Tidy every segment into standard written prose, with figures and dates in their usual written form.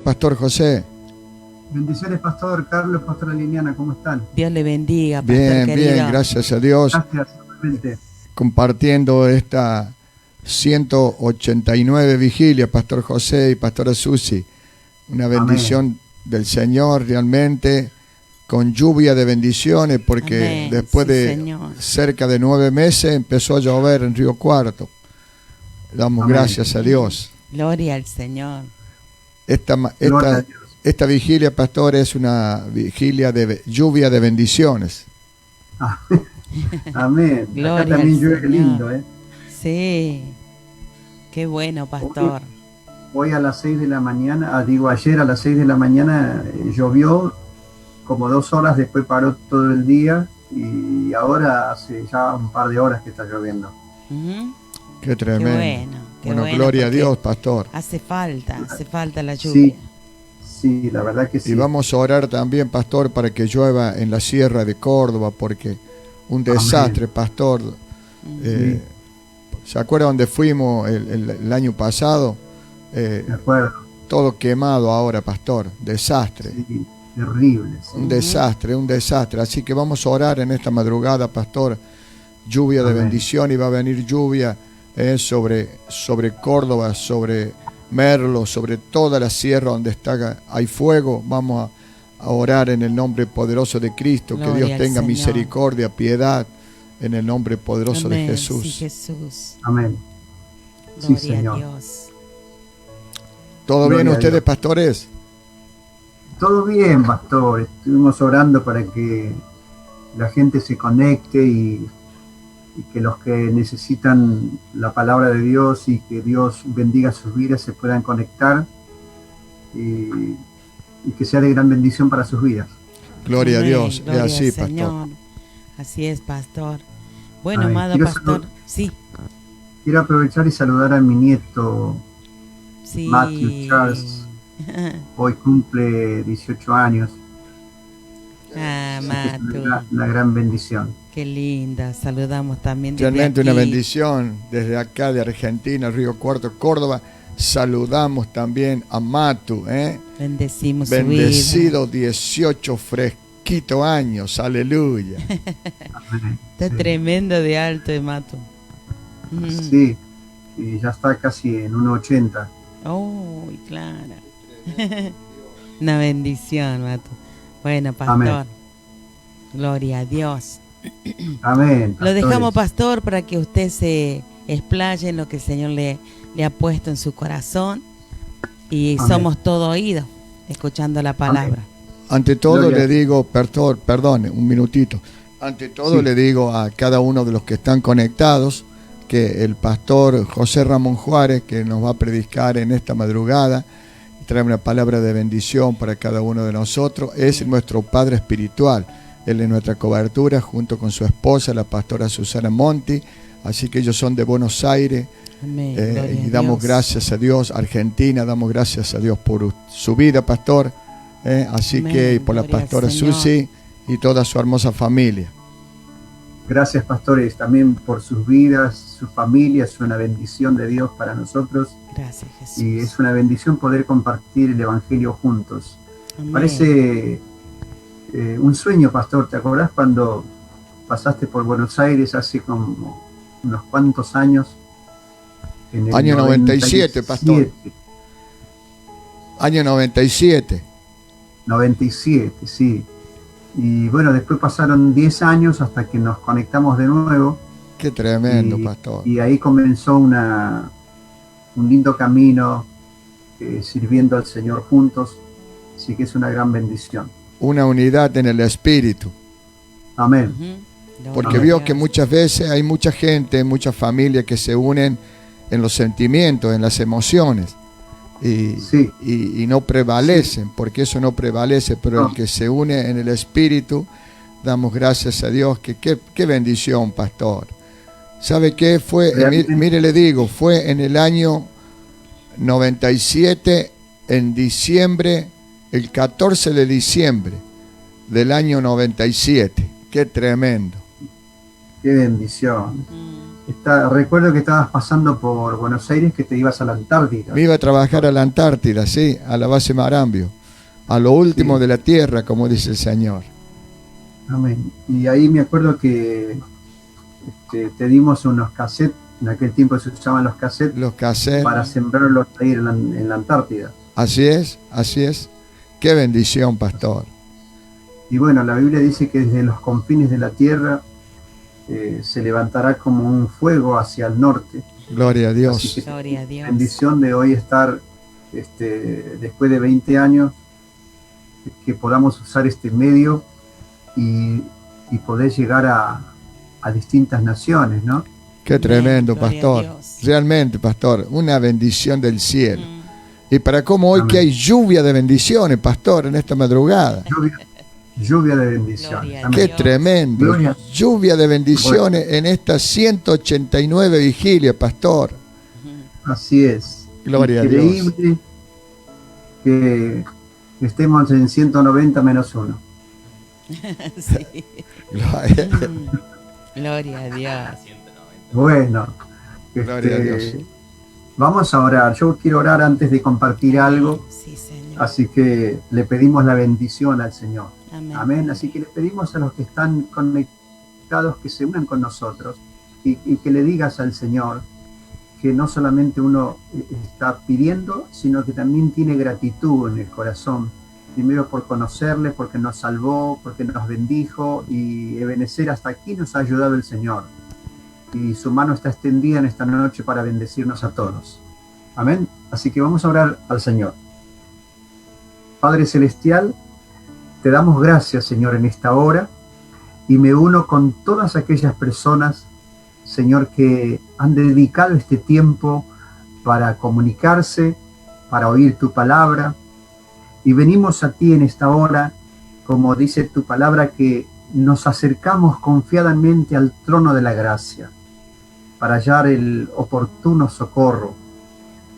Pastor José. Bendiciones, Pastor Carlos, Pastora Liliana, ¿cómo están? Dios le bendiga, Pastor Bien, querido. bien, gracias a Dios. Gracias, igualmente. Compartiendo esta 189 vigilia, Pastor José y Pastora Susi. Una bendición del Señor realmente, con lluvia de bendiciones, porque Amén. después Sí, de Señor. cerca de 9 meses empezó a llover en Río Cuarto. Damos Amén. gracias a Dios. Gloria al Señor. Gloria a Dios. Esta vigilia, Pastor, es una vigilia de lluvia de bendiciones. Amén. Gloria Acá también al llueve Señor. lindo, ¿eh? Sí. Qué bueno, Pastor. Hoy a las 6 de la mañana, ayer a las 6 de la mañana llovió como 2 horas, después paró todo el día y ahora hace ya un par de horas que está lloviendo. Ujú. Qué tremendo. Qué Bueno, bueno, gloria a porque Dios, Pastor. hace falta la lluvia. Sí, la verdad que sí. Y vamos a orar también, Pastor, para que llueva en la sierra de Córdoba, porque un desastre, Amén. Pastor. ¿Se acuerda dónde fuimos el año pasado? De acuerdo. Todo quemado ahora, Pastor. Desastre. Sí, terrible. Sí. Un desastre, un desastre. Así que vamos a orar en esta madrugada, Pastor. Lluvia de Amén. bendición, y va a venir lluvia sobre Córdoba, sobre Merlo, sobre toda la sierra donde hay fuego. Vamos a orar en el nombre poderoso de Cristo. Gloria que Dios al tenga Señor. misericordia, piedad, en el nombre poderoso Amén. de Jesús. Sí, Jesús. Amén. Sí, Gloria a Señor. Dios. ¿Todo Gloria bien a ustedes, Dios. pastores? Todo bien, Pastor. Estuvimos orando para que la gente se conecte y que los que necesitan la palabra de Dios y que Dios bendiga sus vidas se puedan conectar y que sea de gran bendición para sus vidas. Gloria Amén. a Dios. Gloria Es así, al Pastor. Señor. Así es, Pastor. Bueno, Amén. amado Quiero Pastor. Sí. Quiero aprovechar y saludar a mi nieto Sí. Matthew Charles. Hoy cumple 18 años. Ah, Así que es Matu. una gran bendición. Qué linda. Saludamos también desde Realmente aquí. una bendición desde acá de Argentina, Río Cuarto, Córdoba. Saludamos también a Matu, Bendecimos bendecido 18 fresquito años, aleluya. Amén. Está tremendo de alto de Matu. Sí, y ya está casi en 1,80. Oh, claro. Una bendición, Matu. Bueno, Pastor. Amén. Gloria a Dios. Amén. Lo dejamos, pastores. Pastor, para que usted se explaye en lo que el Señor le ha puesto en su corazón. Y Amén. somos todo oídos, escuchando la palabra. Ante todo Gloria. le digo, perdone, un minutito. Ante todo Sí. le digo a cada uno de los que están conectados que el pastor José Ramón Juárez, que nos va a predicar en esta madrugada, trae una palabra de bendición para cada uno de nosotros, es nuestro Padre espiritual. Él es nuestra cobertura junto con su esposa, la pastora Susana Monti. Así que ellos son de Buenos Aires. Amén. Gloria Y a damos Dios. gracias a Dios. Argentina, damos gracias a Dios por su vida, pastor. Así Amén. que y por la Gloria al pastora Señor. Susi y toda su hermosa familia. Gracias, pastores, también por sus vidas, su familia. Es una bendición de Dios para nosotros Gracias, Jesús. y es una bendición poder compartir el Evangelio juntos. Amén. Parece un sueño, pastor. ¿Te acordás cuando pasaste por Buenos Aires hace como unos cuantos años? En el Año 97, pastor. Año 97. 97, sí. Y bueno, después pasaron 10 años hasta que nos conectamos de nuevo. Qué tremendo, Y- pastor. Y ahí comenzó un lindo camino sirviendo al Señor juntos. Así que es una gran bendición. Una unidad en el espíritu. Amén. Gloria Porque a vio Dios. que muchas veces hay mucha gente, muchas familias que se unen en los sentimientos, en las emociones. Sí. Y no prevalecen, porque eso no prevalece, pero No. el que se une en el espíritu, damos gracias a Dios. Qué bendición, pastor. ¿Sabe qué fue? Realmente. Mire, le digo, fue en el año 97, en diciembre, el 14 de diciembre del año 97. Qué tremendo. Qué bendición. Recuerdo que estabas pasando por Buenos Aires, que te ibas a la Antártida. Me iba a trabajar a la Antártida, sí, a la base Marambio, a lo último Sí. de la tierra, como dice el Señor. Amén. Y ahí me acuerdo que te dimos unos cassettes, en aquel tiempo se usaban los cassettes, Los cassettes. para sembrarlos ahí en la Antártida. Así es, así es. Qué bendición, pastor. Y bueno, la Biblia dice que desde los confines de la tierra se levantará como un fuego hacia el norte. Gloria a Así Dios. que Gloria a Dios. bendición de hoy estar, después de 20 años, que podamos usar este medio y poder llegar a distintas naciones, ¿no? Qué tremendo, Gloria a pastor. Dios. Realmente, pastor, una bendición del cielo. Mm. Y para cómo hoy Amén. que hay lluvia de bendiciones, pastor, en esta madrugada. Lluvia de bendiciones. Gloria a Amén. Qué Dios. tremendo. Gloria. Lluvia de bendiciones en estas 189 vigilias, pastor. Así es. Gloria a Dios. Increíble que estemos en 190 menos 1. Sí. Gloria, Gloria a Dios. Bueno, Gloria a Dios. vamos a orar. Yo quiero orar antes de compartir algo, Sí, Señor. así que le pedimos la bendición al Señor. Amén. Amén. Así que le pedimos a los que están conectados que se unan con nosotros y que le digas al Señor que no solamente uno está pidiendo, sino que también tiene gratitud en el corazón. Primero por conocerle, porque nos salvó, porque nos bendijo y Ebenecer, hasta aquí nos ha ayudado el Señor. Y su mano está extendida en esta noche para bendecirnos a todos. Amén. Así que vamos a orar al Señor. Padre Celestial, te damos gracias, Señor, en esta hora y me uno con todas aquellas personas, Señor, que han dedicado este tiempo para comunicarse, para oír tu palabra. Y venimos a ti en esta hora, como dice tu palabra, que nos acercamos confiadamente al trono de la gracia para hallar el oportuno socorro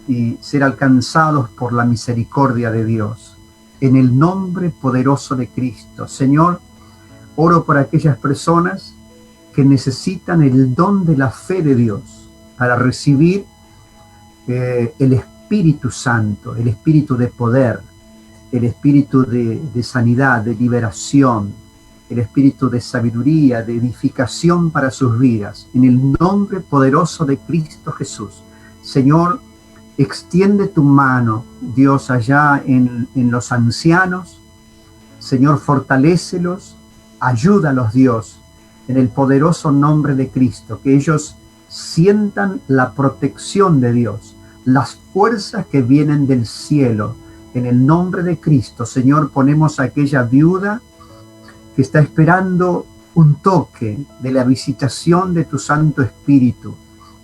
y ser alcanzados por la misericordia de Dios. En el nombre poderoso de Cristo, Señor, oro por aquellas personas que necesitan el don de la fe de Dios para recibir el Espíritu Santo, el Espíritu de poder, el Espíritu de sanidad, de liberación, el Espíritu de sabiduría, de edificación para sus vidas. En el nombre poderoso de Cristo Jesús. Señor, extiende tu mano, Dios, allá en los ancianos. Señor, fortalécelos, ayúdalos, Dios, en el poderoso nombre de Cristo, que ellos sientan la protección de Dios, las fuerzas que vienen del cielo. En el nombre de Cristo, Señor, ponemos a aquella viuda que está esperando un toque de la visitación de tu Santo Espíritu.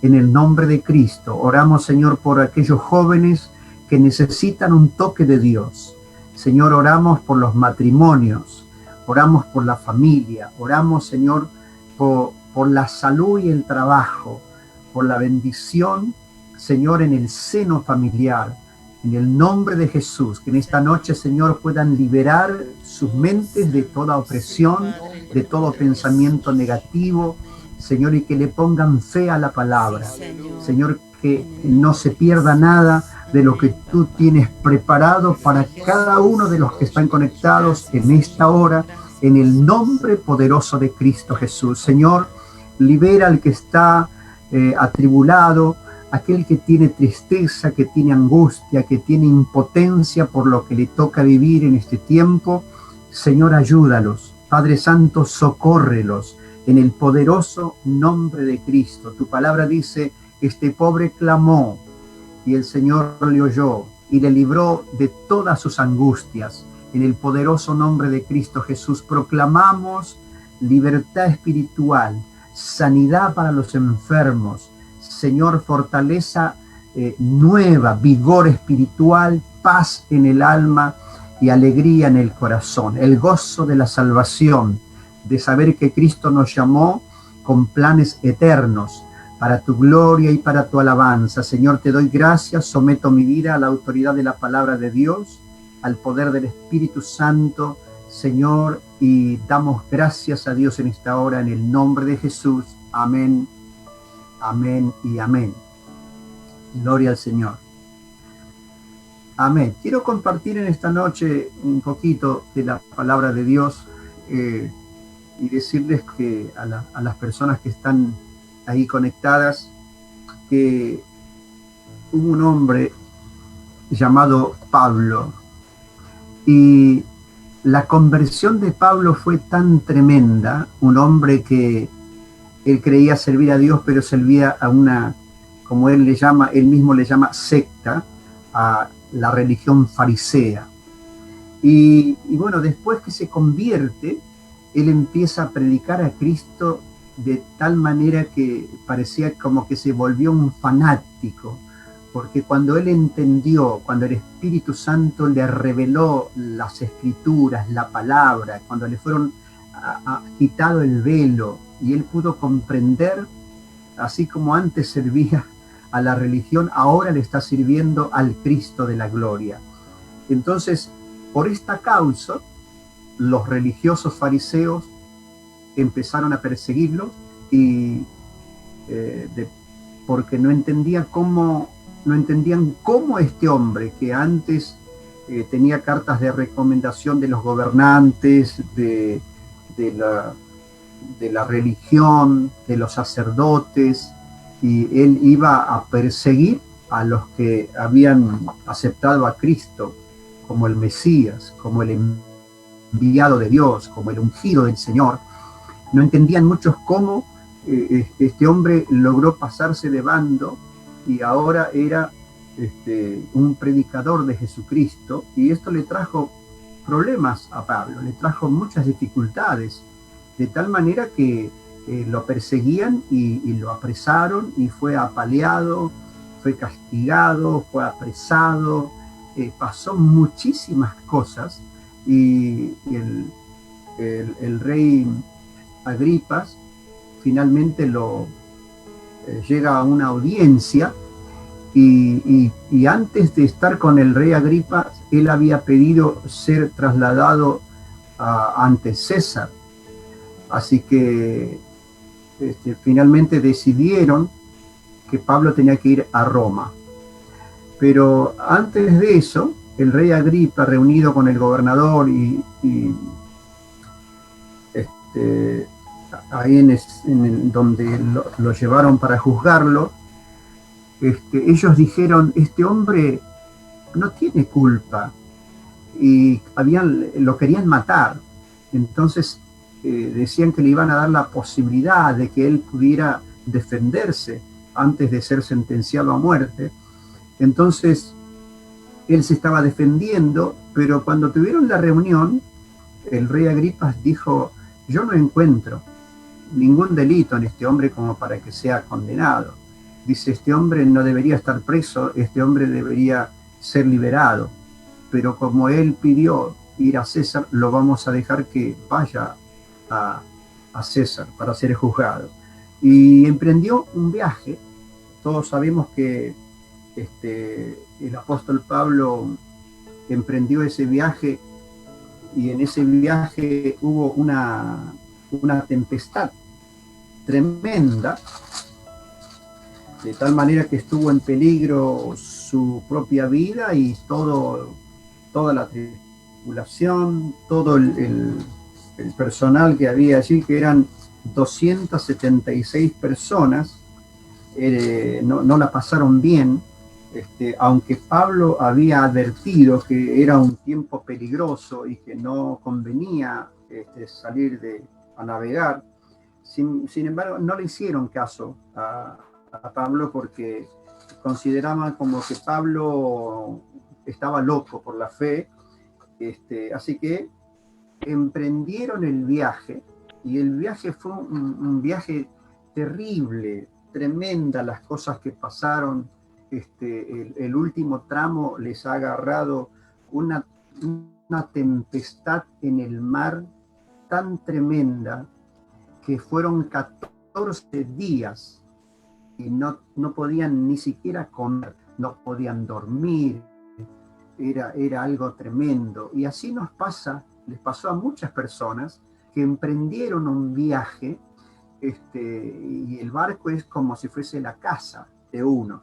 En el nombre de Cristo, oramos, Señor, por aquellos jóvenes que necesitan un toque de Dios. Señor, oramos por los matrimonios, oramos por la familia, oramos, Señor, por la salud y el trabajo, por la bendición, Señor, en el seno familiar. En el nombre de Jesús, que en esta noche, Señor, puedan liberar sus mentes de toda opresión, de todo pensamiento negativo, Señor, y que le pongan fe a la palabra. Señor, que no se pierda nada de lo que tú tienes preparado para cada uno de los que están conectados en esta hora, en el nombre poderoso de Cristo Jesús. Señor, libera al que está atribulado, aquel que tiene tristeza, que tiene angustia, que tiene impotencia por lo que le toca vivir en este tiempo. Señor, ayúdalos. Padre Santo, socórrelos en el poderoso nombre de Cristo. Tu palabra dice, este pobre clamó y el Señor le oyó y le libró de todas sus angustias. En el poderoso nombre de Cristo Jesús proclamamos libertad espiritual, sanidad para los enfermos, Señor, fortaleza nueva, vigor espiritual, paz en el alma y alegría en el corazón, el gozo de la salvación, de saber que Cristo nos llamó con planes eternos para tu gloria y para tu alabanza. Señor, te doy gracias, someto mi vida a la autoridad de la palabra de Dios, al poder del Espíritu Santo, Señor, y damos gracias a Dios en esta hora, en el nombre de Jesús. Amén Amén y amén. Gloria al Señor. Amén. Quiero compartir en esta noche un poquito de la palabra de Dios y decirles que a las personas que están ahí conectadas, que hubo un hombre llamado Pablo, y la conversión de Pablo fue tan tremenda, un hombre que él creía servir a Dios, pero servía a una, como él mismo le llama secta, a la religión farisea. Y bueno, después que se convierte, él empieza a predicar a Cristo de tal manera que parecía como que se volvió un fanático, porque cuando él entendió, cuando el Espíritu Santo le reveló las escrituras, la palabra, cuando le fueron quitado el velo y él pudo comprender, así como antes servía a la religión, ahora le está sirviendo al Cristo de la gloria. Entonces, por esta causa, los religiosos fariseos empezaron a perseguirlo y porque no entendían cómo este hombre que antes tenía cartas de recomendación de los gobernantes, de la religión, de los sacerdotes, y él iba a perseguir a los que habían aceptado a Cristo como el Mesías, como el enviado de Dios, como el ungido del Señor. No entendían muchos cómo este hombre logró pasarse de bando y ahora era un predicador de Jesucristo, y esto le trajo problemas a Pablo, le trajo muchas dificultades, de tal manera que lo perseguían y lo apresaron, y fue apaleado, fue castigado, fue apresado, pasó muchísimas cosas, y el rey Agripas finalmente llega a una audiencia, y antes de estar con el rey Agripa, él había pedido ser trasladado ante César. Así que finalmente decidieron que Pablo tenía que ir a Roma. Pero antes de eso, el rey Agripa, reunido con el gobernador ahí en donde lo llevaron para juzgarlo, ellos dijeron: este hombre no tiene culpa, y lo querían matar. Entonces decían que le iban a dar la posibilidad de que él pudiera defenderse antes de ser sentenciado a muerte. Entonces él se estaba defendiendo, pero cuando tuvieron la reunión, el rey Agripas dijo: yo no encuentro ningún delito en este hombre como para que sea condenado. Dice: este hombre no debería estar preso, este hombre debería ser liberado, pero como él pidió ir a César, lo vamos a dejar que vaya a César para ser juzgado. Y emprendió un viaje. Todos sabemos que el apóstol Pablo emprendió ese viaje, y en ese viaje hubo una tempestad tremenda, de tal manera que estuvo en peligro su propia vida y toda la tripulación, todo el personal que había allí, que eran 276 personas. No la pasaron bien, aunque Pablo había advertido que era un tiempo peligroso y que no convenía salir a navegar. Sin embargo, no le hicieron caso a Pablo, porque consideraban como que Pablo estaba loco por la fe. Así que emprendieron el viaje, y el viaje fue un viaje terrible, tremenda las cosas que pasaron. El último tramo les ha agarrado una tempestad en el mar tan tremenda que fueron 14 días y no podían ni siquiera comer, no podían dormir. Era algo tremendo. Y así les pasó a muchas personas que emprendieron un viaje y el barco es como si fuese la casa de uno.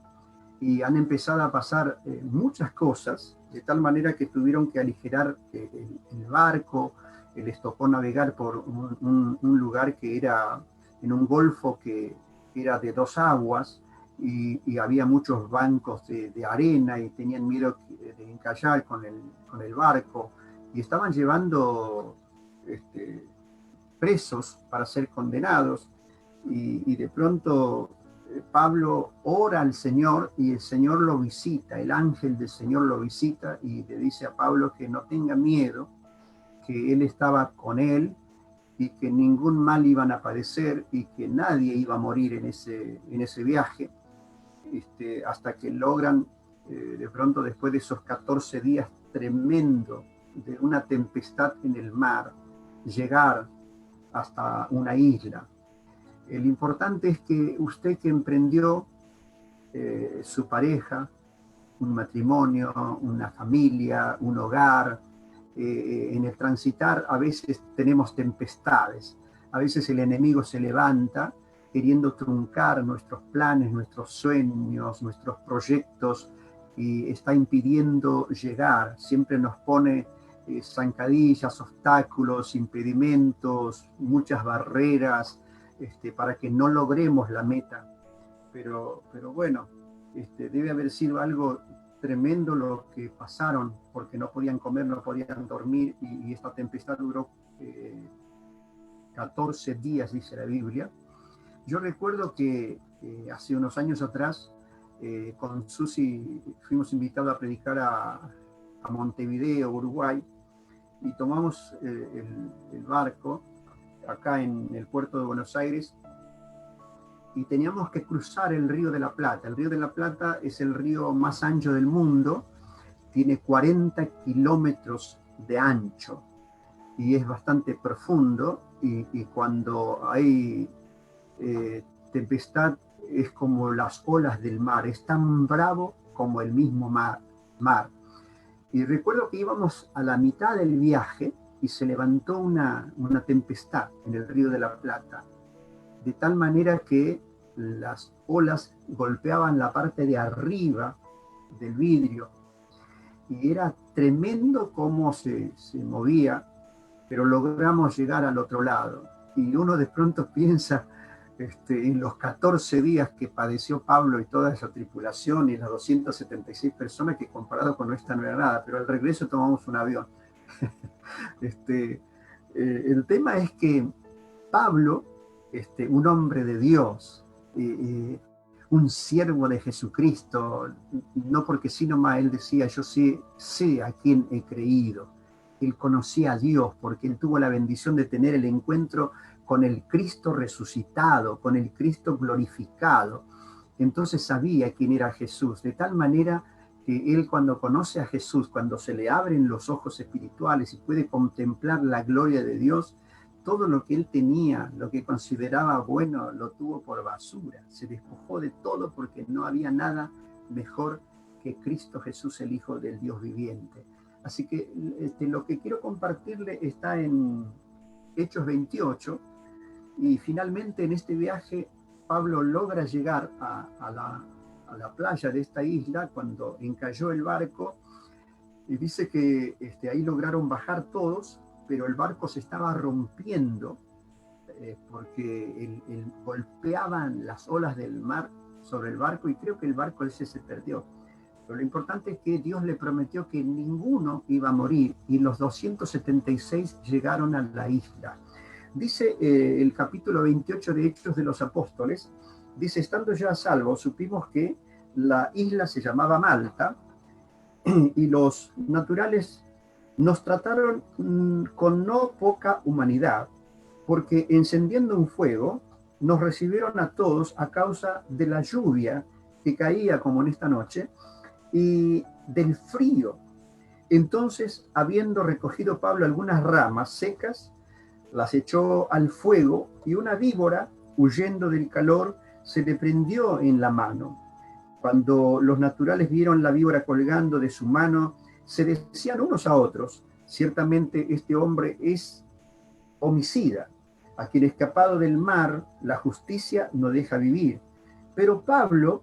Y han empezado a pasar muchas cosas, de tal manera que tuvieron que aligerar el barco. Les tocó navegar por un lugar que era en un golfo que era de dos aguas, y había muchos bancos de arena, y tenían miedo de encallar con el barco, y estaban llevando presos para ser condenados, y de pronto Pablo ora al Señor, y el Señor lo visita, el ángel del Señor lo visita y le dice a Pablo que no tenga miedo, que él estaba con él y que ningún mal iban a padecer y que nadie iba a morir en ese viaje, hasta que logran, de pronto, después de esos 14 días tremendo de una tempestad en el mar, llegar hasta una isla. Lo importante es que usted que emprendió su pareja, un matrimonio, una familia, un hogar, en el transitar a veces tenemos tempestades, a veces el enemigo se levanta queriendo truncar nuestros planes, nuestros sueños, nuestros proyectos, y está impidiendo llegar. Siempre nos pone zancadillas, obstáculos, impedimentos, muchas barreras, para que no logremos la meta. Pero bueno, debe haber sido algo tremendo lo que pasaron, porque no podían comer, no podían dormir, y esta tempestad duró 14 días, dice la Biblia. Yo recuerdo que hace unos años atrás, con Susi fuimos invitados a predicar a Montevideo, Uruguay, y tomamos el barco acá en el puerto de Buenos Aires, y teníamos que cruzar el Río de la Plata. El Río de la Plata es el río más ancho del mundo, tiene 40 kilómetros de ancho y es bastante profundo, y cuando hay tempestad es como las olas del mar, es tan bravo como el mismo mar. Y recuerdo que íbamos a la mitad del viaje y se levantó una tempestad en el Río de la Plata, de tal manera que las olas golpeaban la parte de arriba del vidrio, y era tremendo cómo se movía, pero logramos llegar al otro lado. Y uno de pronto piensa en los 14 días que padeció Pablo y toda esa tripulación y las 276 personas, que comparado con nuestra no era nada, pero al regreso tomamos un avión. El tema es que Pablo, un hombre de Dios, un siervo de Jesucristo, no porque sí nomás él decía, yo sé a quién he creído. Él conocía a Dios porque él tuvo la bendición de tener el encuentro con el Cristo resucitado, con el Cristo glorificado. Entonces sabía quién era Jesús, de tal manera que él, cuando conoce a Jesús, cuando se le abren los ojos espirituales y puede contemplar la gloria de Dios, todo lo que él tenía, lo que consideraba bueno, lo tuvo por basura. Se despojó de todo porque no había nada mejor que Cristo Jesús, el Hijo del Dios viviente. Así que lo que quiero compartirle está en Hechos 28, y finalmente en este viaje Pablo logra llegar a la playa de esta isla cuando encalló el barco, y dice que ahí lograron bajar todos, pero el barco se estaba rompiendo porque golpeaban las olas del mar sobre el barco, y creo que el barco ese se perdió. Pero lo importante es que Dios le prometió que ninguno iba a morir, y los 276 llegaron a la isla. Dice el capítulo 28 de Hechos de los Apóstoles, dice: estando ya a salvo, supimos que la isla se llamaba Malta, y los naturales nos trataron con no poca humanidad, porque encendiendo un fuego nos recibieron a todos a causa de la lluvia que caía como en esta noche y del frío. Entonces, habiendo recogido Pablo algunas ramas secas, las echó al fuego, y una víbora, huyendo del calor, se le prendió en la mano. Cuando los naturales vieron la víbora colgando de su mano, se decían unos a otros: ciertamente este hombre es homicida, A quien escapado del mar, la justicia no deja vivir. Pero Pablo,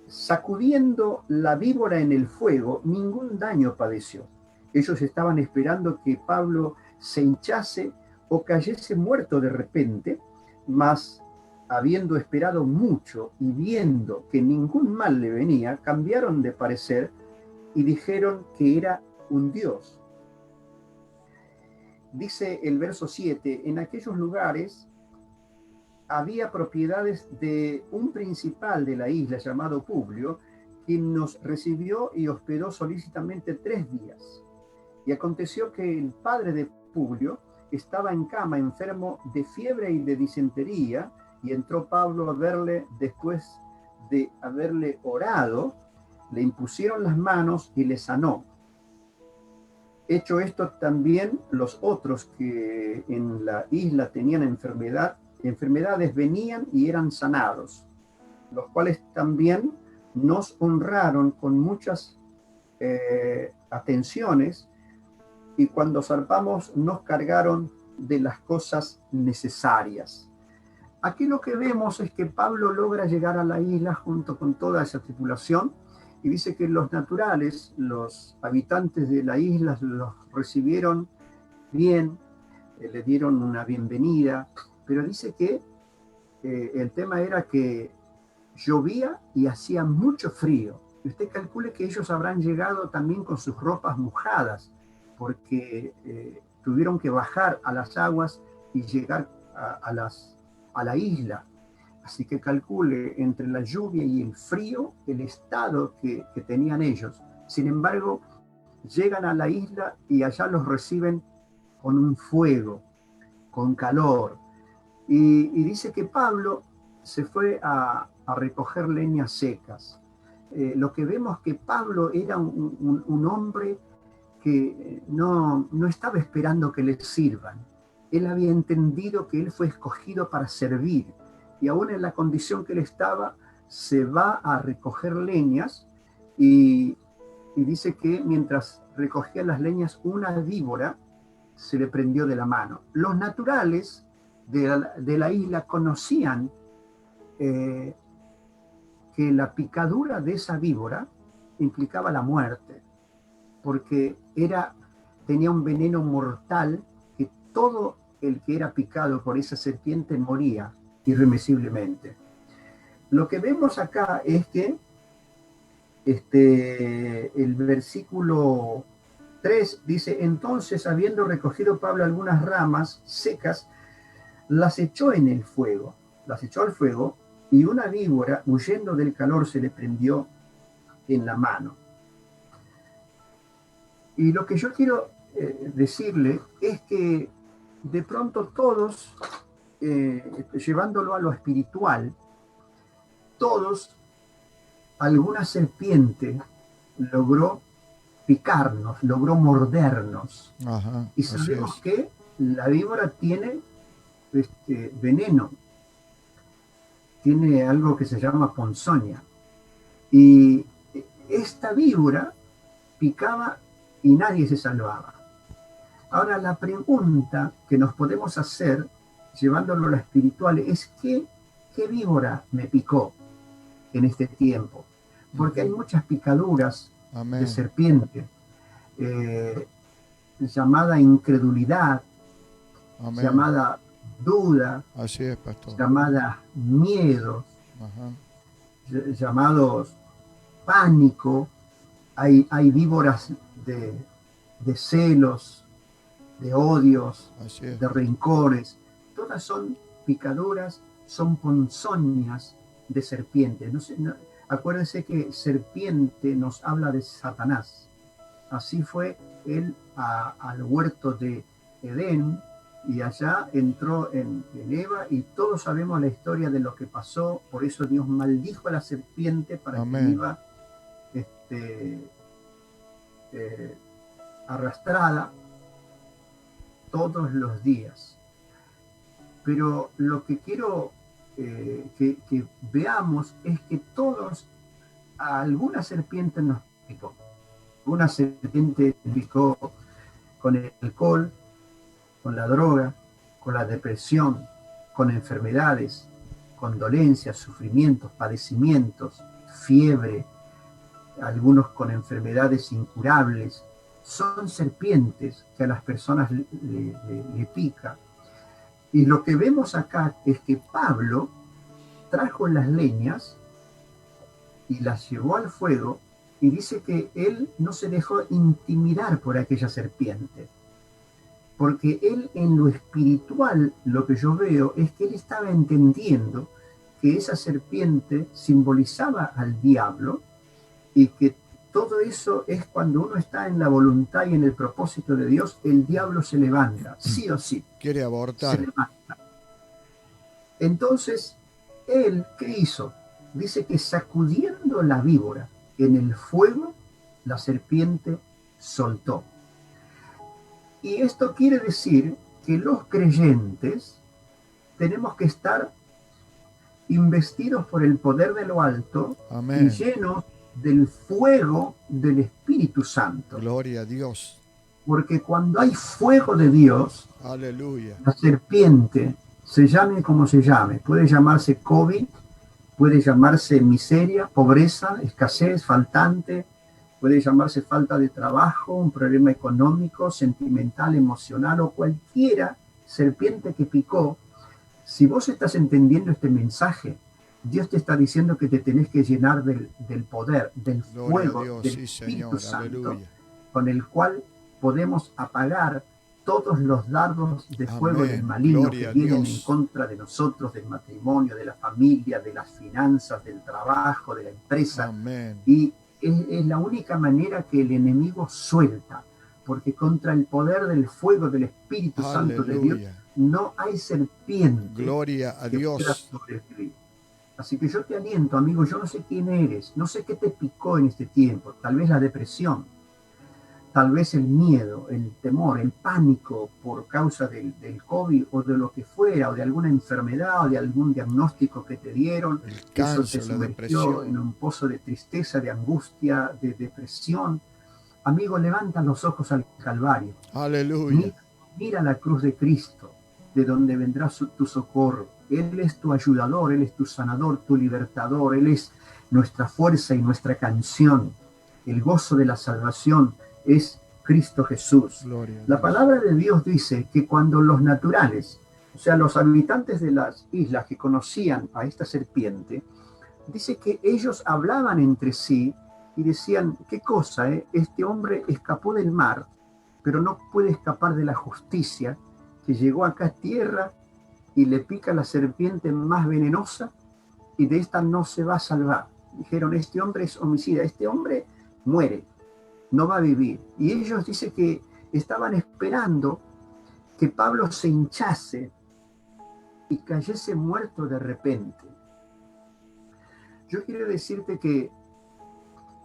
sacudiendo la víbora en el fuego, ningún daño padeció. Ellos estaban esperando que Pablo se hinchase o cayese muerto de repente, mas habiendo esperado mucho y viendo que ningún mal le venía, cambiaron de parecer y dijeron que era un dios. Dice el verso 7, en aquellos lugares había propiedades de un principal de la isla llamado Publio, quien nos recibió y hospedó solícitamente 3 días. Y aconteció que el padre de Publio estaba en cama, enfermo de fiebre y de disentería, y entró Pablo a verle después de haberle orado, le impusieron las manos y le sanó. Hecho esto, también los otros que en la isla tenían enfermedades venían y eran sanados, los cuales también nos honraron con muchas atenciones, y cuando zarpamos nos cargaron de las cosas necesarias. Aquí lo que vemos es que Pablo logra llegar a la isla junto con toda esa tripulación, y dice que los naturales, los habitantes de la isla, los recibieron bien, le dieron una bienvenida, pero dice que el tema era que llovía y hacía mucho frío. Y usted calcule que ellos habrán llegado también con sus ropas mojadas, porque tuvieron que bajar a las aguas y llegar a la isla. Así que calcule entre la lluvia y el frío el estado que tenían ellos. Sin embargo, llegan a la isla y allá los reciben con un fuego, con calor. Y dice que Pablo se fue a recoger leñas secas. Lo que vemos que Pablo era un hombre que no estaba esperando que le sirvan. Él había entendido que él fue escogido para servir, y aún en la condición que él estaba, se va a recoger leñas, y dice que mientras recogía las leñas, una víbora se le prendió de la mano. Los naturales de la isla conocían que la picadura de esa víbora implicaba la muerte, porque tenía un veneno mortal, que todo el que era picado por esa serpiente moría irremisiblemente. Lo que vemos acá es que el versículo 3 dice: entonces, habiendo recogido Pablo algunas ramas secas, las echó al fuego, y una víbora, huyendo del calor, se le prendió en la mano. Y lo que yo quiero decirle es que de pronto todos, llevándolo a lo espiritual, todos, alguna serpiente logró picarnos, logró mordernos. Ajá, y sabemos que la víbora tiene veneno, tiene algo que se llama ponzoña, y esta víbora picaba y nadie se salvaba. Ahora, la pregunta que nos podemos hacer, llevándolo a lo espiritual, es ¿qué víbora me picó en este tiempo? Porque hay muchas picaduras de serpiente, llamada incredulidad, llamada duda, así es, pastor, llamada miedo, llamados pánico. Hay víboras de celos, de odios, de rencores. Todas son picaduras, son ponzoñas de serpiente. Acuérdense que serpiente nos habla de Satanás. Así fue él al huerto de Edén, y allá entró en Eva, y todos sabemos la historia de lo que pasó. Por eso Dios maldijo a la serpiente para que iba arrastrada todos los días. Pero lo que quiero que veamos es que todos, a alguna serpiente nos picó. Una serpiente picó con el alcohol, con la droga, con la depresión, con enfermedades, con dolencias, sufrimientos, padecimientos, fiebre, algunos con enfermedades incurables. Son serpientes que a las personas le pica. Y lo que vemos acá es que Pablo trajo las leñas y las llevó al fuego, y dice que él no se dejó intimidar por aquella serpiente, porque él en lo espiritual, lo que yo veo es que él estaba entendiendo que esa serpiente simbolizaba al diablo, y que todo eso es cuando uno está en la voluntad y en el propósito de Dios, el diablo se levanta, sí o sí. Quiere abortar. Se levanta. Entonces, él, ¿qué hizo? Dice que sacudiendo la víbora en el fuego, la serpiente soltó. Y esto quiere decir que los creyentes tenemos que estar investidos por el poder de lo alto. Amén. Y llenos del fuego del Espíritu Santo. Gloria a Dios. Porque cuando hay fuego de Dios, aleluya, la serpiente, se llame como se llame, puede llamarse COVID, puede llamarse miseria, pobreza, escasez, faltante, puede llamarse falta de trabajo, un problema económico, sentimental, emocional, o cualquiera serpiente que picó. Si vos estás entendiendo este mensaje, Dios te está diciendo que te tenés que llenar del poder, del fuego, Dios, del Espíritu Santo, con el cual podemos apagar todos los dardos de fuego del maligno que vienen en contra de nosotros, del matrimonio, de la familia, de las finanzas, del trabajo, de la empresa. Amén. Y es la única manera que el enemigo suelta, porque contra el poder del fuego del Espíritu Santo de Dios no hay serpiente. Gloria a Dios. Así que yo te aliento, amigo, yo no sé quién eres, no sé qué te picó en este tiempo, tal vez la depresión, tal vez el miedo, el temor, el pánico por causa del COVID o de lo que fuera, o de alguna enfermedad o de algún diagnóstico que te dieron. El cáncer, eso te sumergió en un pozo de tristeza, de angustia, de depresión. Amigo, levanta los ojos al Calvario. Aleluya. Mira la cruz de Cristo, de donde vendrá tu socorro. Él es tu ayudador, Él es tu sanador, tu libertador, Él es nuestra fuerza y nuestra canción. El gozo de la salvación es Cristo Jesús. La palabra de Dios dice que cuando los naturales, o sea, los habitantes de las islas que conocían a esta serpiente, dice que ellos hablaban entre sí y decían, ¿qué cosa? Este hombre escapó del mar, pero no puede escapar de la justicia, que llegó acá a tierra y le pica la serpiente más venenosa, y de esta no se va a salvar. Dijeron, este hombre es homicida, este hombre muere, no va a vivir. Y ellos dicen que estaban esperando que Pablo se hinchase y cayese muerto de repente. Yo quiero decirte que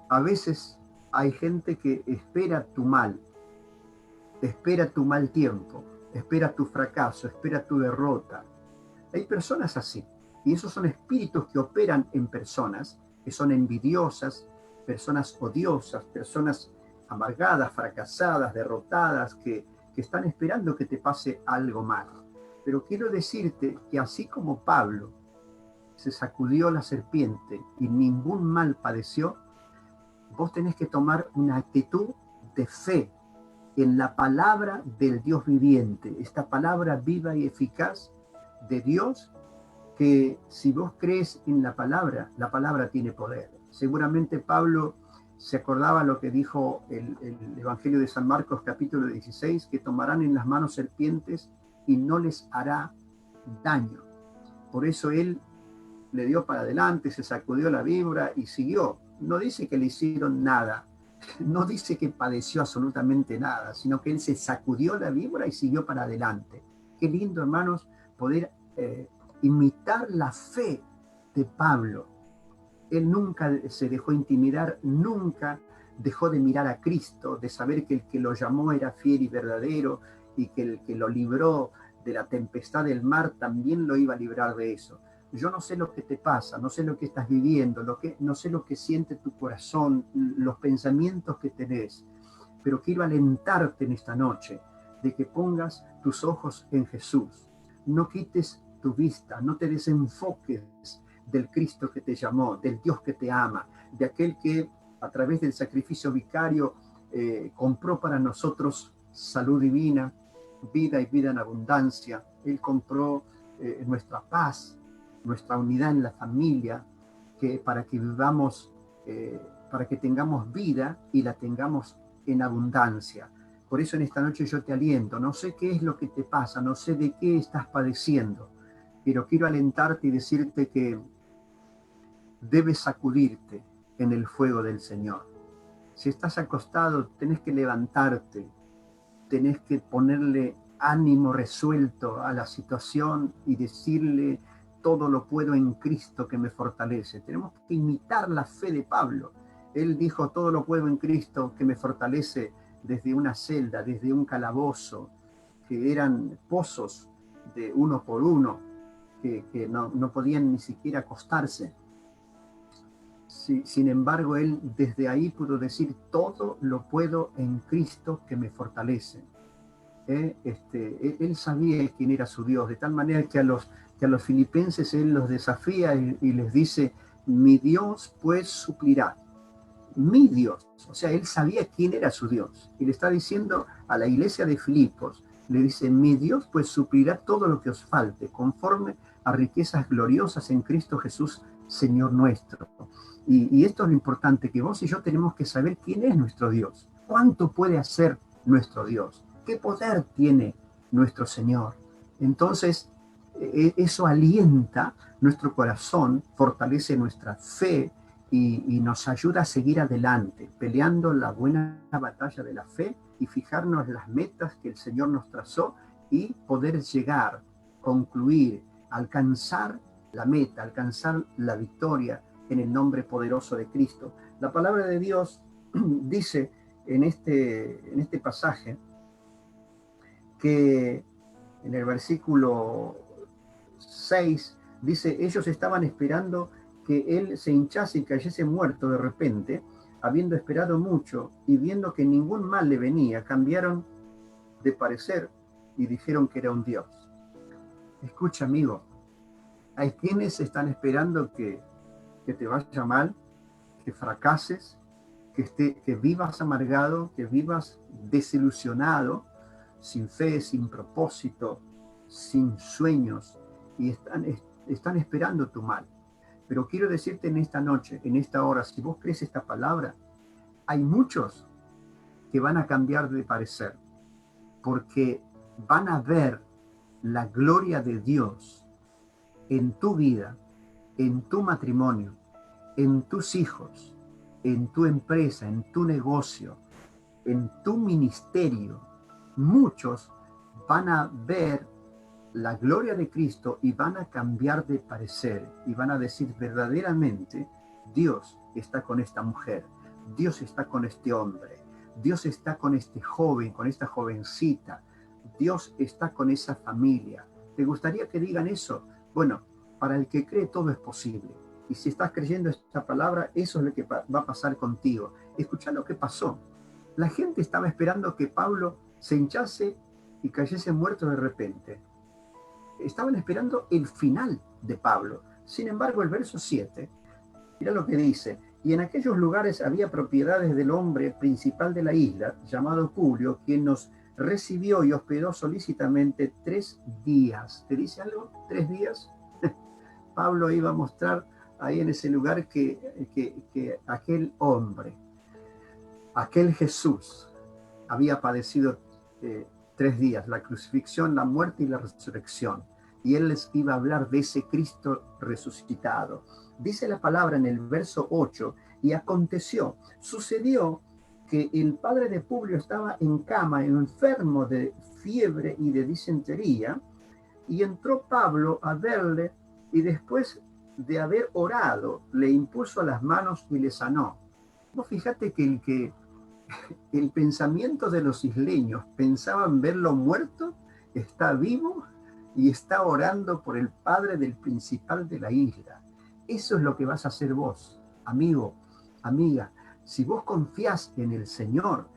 a veces hay gente que espera tu mal tiempo, espera tu fracaso, espera tu derrota. Hay personas así, y esos son espíritus que operan en personas que son envidiosas, personas odiosas, personas amargadas, fracasadas, derrotadas, que están esperando que te pase algo mal. Pero quiero decirte que así como Pablo se sacudió la serpiente y ningún mal padeció, vos tenés que tomar una actitud de fe en la palabra del Dios viviente, esta palabra viva y eficaz de Dios, que si vos crees en la palabra tiene poder. Seguramente Pablo se acordaba lo que dijo el Evangelio de San Marcos capítulo 16, que tomarán en las manos serpientes y no les hará daño. Por eso él le dio para adelante, se sacudió la víbora y siguió. No dice que le hicieron nada, no dice que padeció absolutamente nada, sino que él se sacudió la víbora y siguió para adelante. Qué lindo, hermanos, poder imitar la fe de Pablo. Él nunca se dejó intimidar, nunca dejó de mirar a Cristo, de saber que el que lo llamó era fiel y verdadero, y que el que lo libró de la tempestad del mar también lo iba a librar de eso. Yo no sé lo que te pasa, no sé lo que estás viviendo, no sé lo que siente tu corazón, los pensamientos que tenés, pero quiero alentarte en esta noche de que pongas tus ojos en Jesús, no quites tu vista, no te desenfoques del Cristo que te llamó, del Dios que te ama, de aquel que a través del sacrificio vicario compró para nosotros salud divina, vida y vida en abundancia. Él compró nuestra paz, nuestra unidad en la familia, para que vivamos, para que tengamos vida y la tengamos en abundancia. Por eso en esta noche yo te aliento. No sé qué es lo que te pasa, no sé de qué estás padeciendo, pero quiero alentarte y decirte que debes sacudirte en el fuego del Señor. Si estás acostado, tenés que levantarte, tenés que ponerle ánimo resuelto a la situación y decirle: todo lo puedo en Cristo que me fortalece. Tenemos que imitar la fe de Pablo. Él dijo: todo lo puedo en Cristo que me fortalece, desde una celda, desde un calabozo, que eran pozos de uno por uno, que no podían ni siquiera acostarse. Sin embargo, él desde ahí pudo decir: todo lo puedo en Cristo que me fortalece. Él sabía quién era su Dios, de tal manera que a los filipenses él los desafía y les dice: mi Dios pues suplirá. Mi Dios. O sea, él sabía quién era su Dios. Y le está diciendo a la iglesia de Filipos, le dice: mi Dios pues suplirá todo lo que os falte, conforme a riquezas gloriosas en Cristo Jesús, Señor nuestro. Y esto es lo importante, que vos y yo tenemos que saber quién es nuestro Dios. ¿Cuánto puede hacer nuestro Dios? ¿Qué poder tiene nuestro Señor? Entonces, eso alienta nuestro corazón, fortalece nuestra fe y nos ayuda a seguir adelante, peleando la buena batalla de la fe y fijarnos las metas que el Señor nos trazó y poder llegar, concluir, alcanzar la meta, alcanzar la victoria en el nombre poderoso de Cristo. La palabra de Dios dice en este pasaje que en el versículo 6 dice: ellos estaban esperando que él se hinchase y cayese muerto de repente. Habiendo esperado mucho y viendo que ningún mal le venía, cambiaron de parecer y dijeron que era un dios. Escucha, amigo, hay quienes están esperando que te vaya mal, que fracases, que vivas amargado, que vivas desilusionado, sin fe, sin propósito, sin sueños, y están esperando tu mal. Pero quiero decirte en esta noche, en esta hora, si vos crees esta palabra, hay muchos que van a cambiar de parecer, porque van a ver la gloria de Dios en tu vida, en tu matrimonio, en tus hijos, en tu empresa, en tu negocio, en tu ministerio. Muchos van a ver la gloria de Cristo y van a cambiar de parecer y van a decir: verdaderamente Dios está con esta mujer, Dios está con este hombre, Dios está con este joven, con esta jovencita, Dios está con esa familia. ¿Te gustaría que digan eso? Bueno, para el que cree todo es posible. Y si estás creyendo esta palabra, eso es lo que va a pasar contigo. Escuchá lo que pasó. La gente estaba esperando que Pablo se hinchase y cayese muerto de repente. Estaban esperando el final de Pablo. Sin embargo, el verso 7, mira lo que dice: y en aquellos lugares había propiedades del hombre principal de la isla, llamado Publio, quien nos recibió y hospedó solícitamente 3 días. ¿Te dice algo? 3 días. Pablo iba a mostrar ahí en ese lugar que aquel hombre, aquel Jesús, había padecido 3 días, la crucifixión, la muerte y la resurrección. Y él les iba a hablar de ese Cristo resucitado. Dice la palabra en el verso 8: y aconteció, sucedió que el padre de Publio estaba en cama, enfermo de fiebre y de disentería, y entró Pablo a verle, y después de haber orado, le impuso las manos y le sanó. Vos fíjate que el pensamiento de los isleños pensaban verlo muerto, está vivo y está orando por el padre del principal de la isla. Eso es lo que vas a hacer vos, amigo, amiga. Si vos confías en el Señor,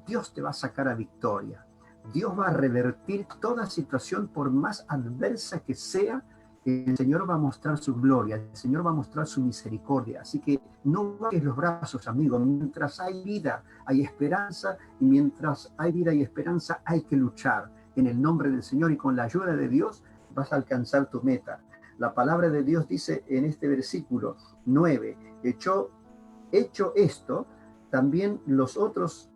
Dios te va a sacar a victoria. Dios va a revertir toda situación, por más adversa que sea. El Señor va a mostrar su gloria, el Señor va a mostrar su misericordia. Así que no bajes los brazos, amigo. Mientras hay vida, hay esperanza, y mientras hay vida y esperanza, hay que luchar. En el nombre del Señor y con la ayuda de Dios vas a alcanzar tu meta. La palabra de Dios dice en este versículo 9, hecho esto, también los otros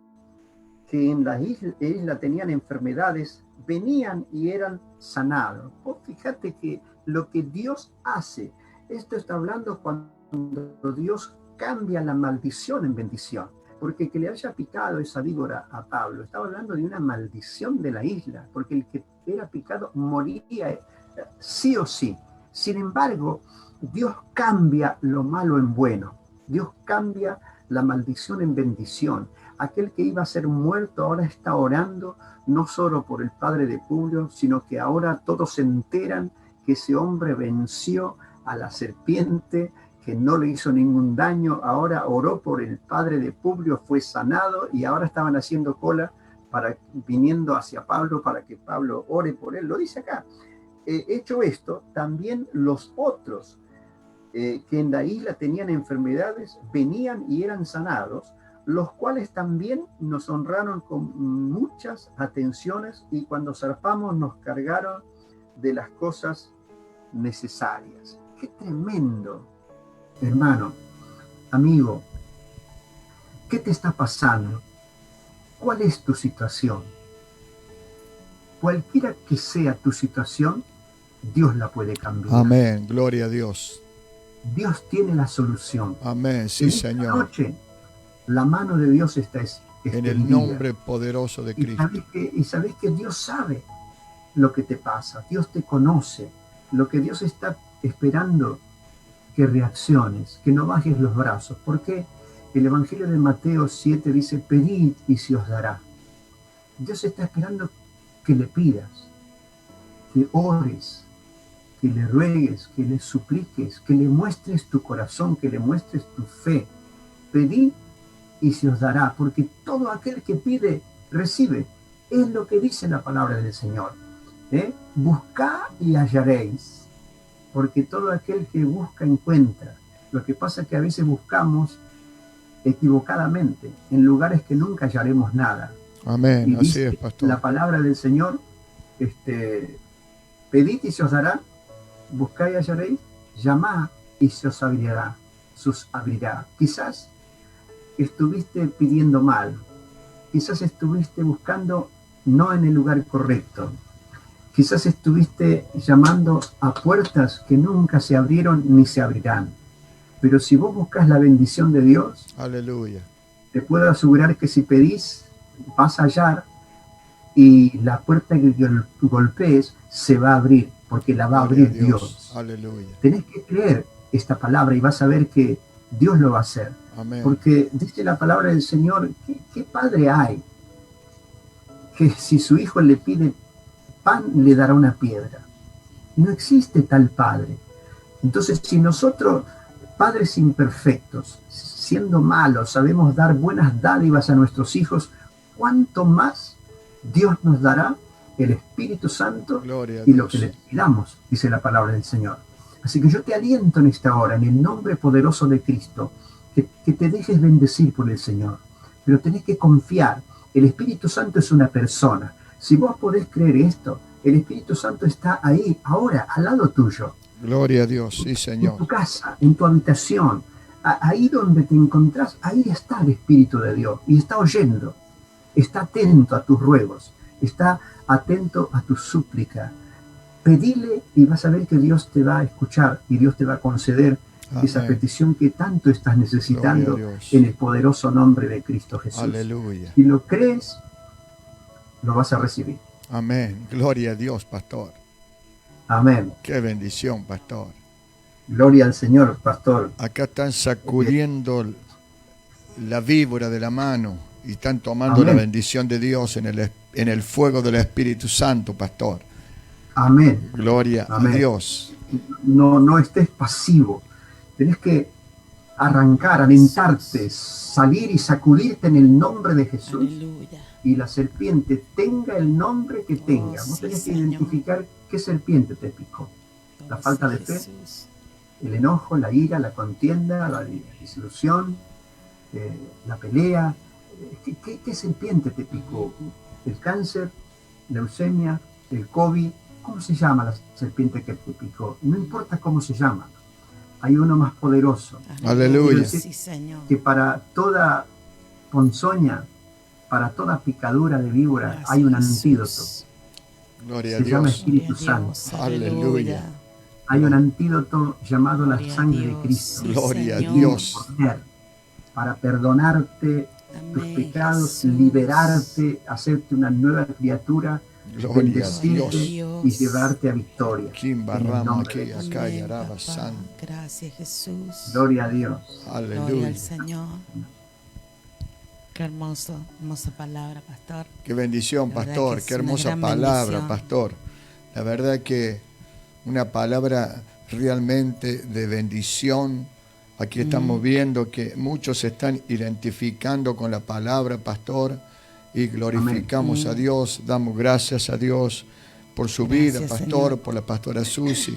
que en la isla tenían enfermedades venían y eran sanados. Vos fíjate que lo que Dios hace, esto está hablando cuando Dios cambia la maldición en bendición, porque que le haya picado esa víbora a Pablo, estaba hablando de una maldición de la isla, porque el que era picado moría sí o sí. Sin embargo, Dios cambia lo malo en bueno, Dios cambia la maldición en bendición. Aquel que iba a ser muerto ahora está orando, no solo por el padre de Publio, sino que ahora todos se enteran que ese hombre venció a la serpiente, que no le hizo ningún daño. Ahora oró por el padre de Publio, fue sanado, y ahora estaban haciendo cola viniendo hacia Pablo para que Pablo ore por él. Lo dice acá. Hecho esto, también los otros que en la isla tenían enfermedades venían y eran sanados, los cuales también nos honraron con muchas atenciones, y cuando zarpamos nos cargaron de las cosas necesarias. ¡Qué tremendo! Hermano, amigo, ¿qué te está pasando? ¿Cuál es tu situación? Cualquiera que sea tu situación, Dios la puede cambiar. Amén, gloria a Dios. Dios tiene la solución. Amén, sí, Señor. Esta noche, la mano de Dios está en el nombre poderoso de Cristo. Y sabes que Dios sabe lo que te pasa. Dios te conoce. Lo que Dios está esperando que reacciones, que no bajes los brazos. Porque el Evangelio de Mateo 7 dice, pedid y se os dará. Dios está esperando que le pidas, que ores, que le ruegues, que le supliques, que le muestres tu corazón, que le muestres tu fe. Pedid y se os dará, porque todo aquel que pide, recibe. Es lo que dice la palabra del Señor. Buscad y hallaréis, porque todo aquel que busca, encuentra. Lo que pasa es que a veces buscamos equivocadamente, en lugares que nunca hallaremos nada. Amén, así es, pastor. La palabra del Señor, pedid y se os dará, buscad y hallaréis, llamad y se os abrirá, Quizás estuviste pidiendo mal, quizás estuviste buscando no en el lugar correcto, quizás estuviste llamando a puertas que nunca se abrieron ni se abrirán. Pero si vos buscas la bendición de Dios, aleluya, te puedo asegurar que si pedís, vas a hallar, y la puerta que golpees se va a abrir, porque la va a abrir Dios. Aleluya. Tenés que creer esta palabra y vas a ver que Dios lo va a hacer. Amén. Porque dice la palabra del Señor, ¿qué padre hay que si su hijo le pide pan, le dará una piedra? No existe tal padre. Entonces, si nosotros, padres imperfectos, siendo malos, sabemos dar buenas dádivas a nuestros hijos, ¿cuánto más Dios nos dará el Espíritu Santo y lo que le pidamos? Dice la palabra del Señor. Así que yo te aliento en esta hora, en el nombre poderoso de Cristo, que te dejes bendecir por el Señor. Pero tenés que confiar. El Espíritu Santo es una persona. Si vos podés creer esto, el Espíritu Santo está ahí, ahora, al lado tuyo. Gloria a Dios, sí, Señor. En tu casa, en tu habitación, ahí donde te encontrás, ahí está el Espíritu de Dios y está oyendo, está atento a tus ruegos, está atento a tu súplica. Pedile y vas a ver que Dios te va a escuchar y Dios te va a conceder esa petición que tanto estás necesitando en el poderoso nombre de Cristo Jesús. Aleluya. Si lo crees, lo vas a recibir. Amén. Gloria a Dios, pastor. Amén. Qué bendición, pastor. Gloria al Señor, pastor. Acá están sacudiendo la víbora de la mano y están tomando la bendición de Dios en el fuego del Espíritu Santo, pastor. Amén. Gloria a Dios. No estés pasivo. Tenés que arrancar, alentarte, salir y sacudirte en el nombre de Jesús. Aleluya. y la serpiente tenga el nombre que tenga. Vos sí, tenés que Señor. identificar qué serpiente te picó. La Oh, falta sí, de fe, Jesús. el enojo, la ira, la contienda, la desilusión, la pelea. ¿Qué serpiente te picó? ¿El cáncer, leucemia, el COVID? ¿Cómo se llama la serpiente que te picó? No importa cómo se llama. Hay uno más poderoso. Aleluya. Sí, Señor. Que para toda ponzoña, para toda picadura de víbora, Gracias, hay un Jesús. antídoto. Gloria a Se llama Dios. Espíritu Gloria a Santo. Dios. Aleluya. Hay un antídoto llamado la Gloria a sangre de Dios. Cristo. Sí, Gloria a Señor. Dios. Poder para perdonarte tus Amén, pecados, Jesús. liberarte, hacerte una nueva criatura, Gloria a bendecirte Dios. y llevarte a victoria. Kim En el Barrama nombre aquí, de Jesús. acá y Amén, Araba papá. San. Gracias, Jesús. Gloria a Dios. Gloria Aleluya. al Señor. Qué hermosa palabra, pastor. Qué bendición, La verdad pastor. que es Qué una hermosa gran palabra, bendición. pastor. La verdad que una palabra realmente de bendición. Aquí estamos viendo que muchos se están identificando con la palabra, pastor, y glorificamos a Dios, damos gracias a Dios por su vida, Gracias, pastor, Señor. por la pastora Susi,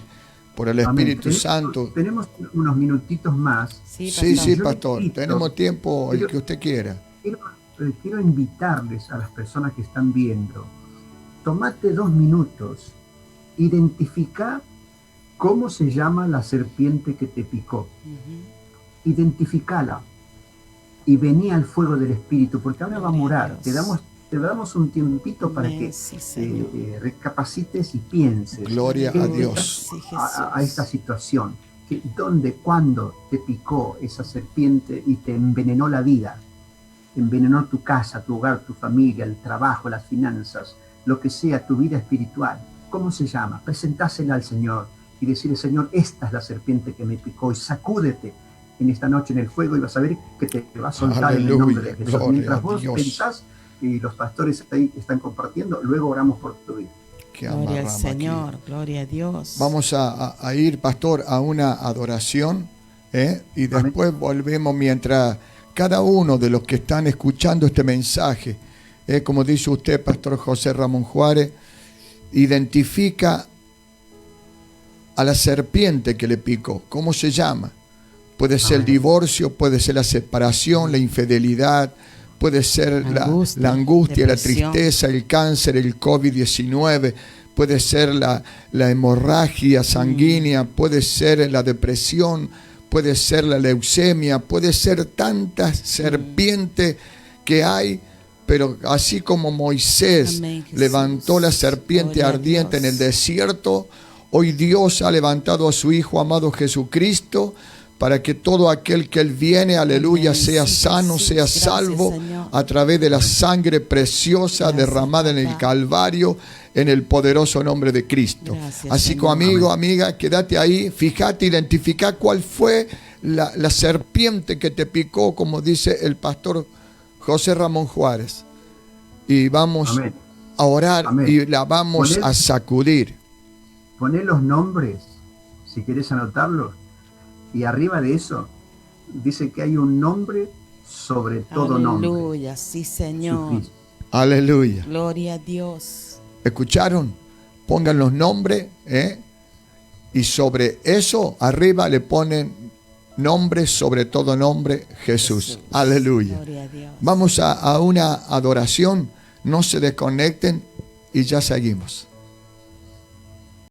por el Amén. Espíritu Santo. Tenemos unos minutitos más. Sí, Sí, pastor. sí, Yo pastor, invito- tenemos tiempo el Quiero- que usted quiera. Quiero invitarles a las personas que están viendo, tomate 2 minutos, identifica cómo se llama la serpiente que te picó, Ujú. identificala y vení al fuego del Espíritu, porque ahora va a Gloria a morar. Dios. Te damos un tiempito para Amén, que sí, Señor. recapacites y pienses. Gloria ¿Qué a te Dios. Sí, a esta situación? ¿Dónde, cuándo te picó esa serpiente y te envenenó la vida? Envenenó tu casa, tu hogar, tu familia, el trabajo, las finanzas, lo que sea, tu vida espiritual. ¿Cómo se llama? Presentásela al Señor y decirle: Señor, esta es la serpiente que me picó, y sacúdete en esta noche en el fuego y vas a ver que te va a soltar en el nombre de Aleluya, Jesús. gloria a Mientras vos Dios. pensás y los pastores ahí están compartiendo, luego oramos por tu vida. Que Gloria al amarramos aquí. Señor, gloria a Dios. Vamos a ir, pastor, a una adoración, y después volvemos mientras cada uno de los que están escuchando este mensaje, como dice usted, pastor José Ramón Juárez, identifica a la serpiente que le picó. ¿Cómo se llama? Puede ser el divorcio, puede ser la separación, la infidelidad, puede ser la angustia, la depresión, tristeza, el cáncer, el COVID-19, puede ser la hemorragia sanguínea, puede ser la depresión, puede ser la leucemia, puede ser tantas serpientes que hay, pero así como Moisés Amén, Jesús. levantó la serpiente Gloria a ardiente en Dios. el desierto, hoy Dios ha levantado a su Hijo amado Jesucristo para que todo aquel que Él viene, aleluya, Amén. sea Sí, sano, Jesús. sea Gracias, salvo Señor. a través de la sangre preciosa Gracias, derramada en el papá. Calvario, en el poderoso nombre de Cristo. Gracias, Así que, Señor. amigo, amiga, quédate ahí, fíjate, identifica cuál fue la serpiente que te picó, como dice el pastor José Ramón Juárez. Y vamos Amén. a orar Amén. y la vamos Poné- a sacudir. Poné los nombres, si querés anotarlos, y arriba de eso dice que hay un nombre sobre todo nombre. Aleluya, sí, Señor. Jesucristo. Aleluya. Gloria a Dios. ¿Escucharon? Pongan los nombres, y sobre eso arriba le ponen nombre, sobre todo nombre, Jesús. Aleluya. Gloria a Dios. Vamos a una adoración, no se desconecten y ya seguimos.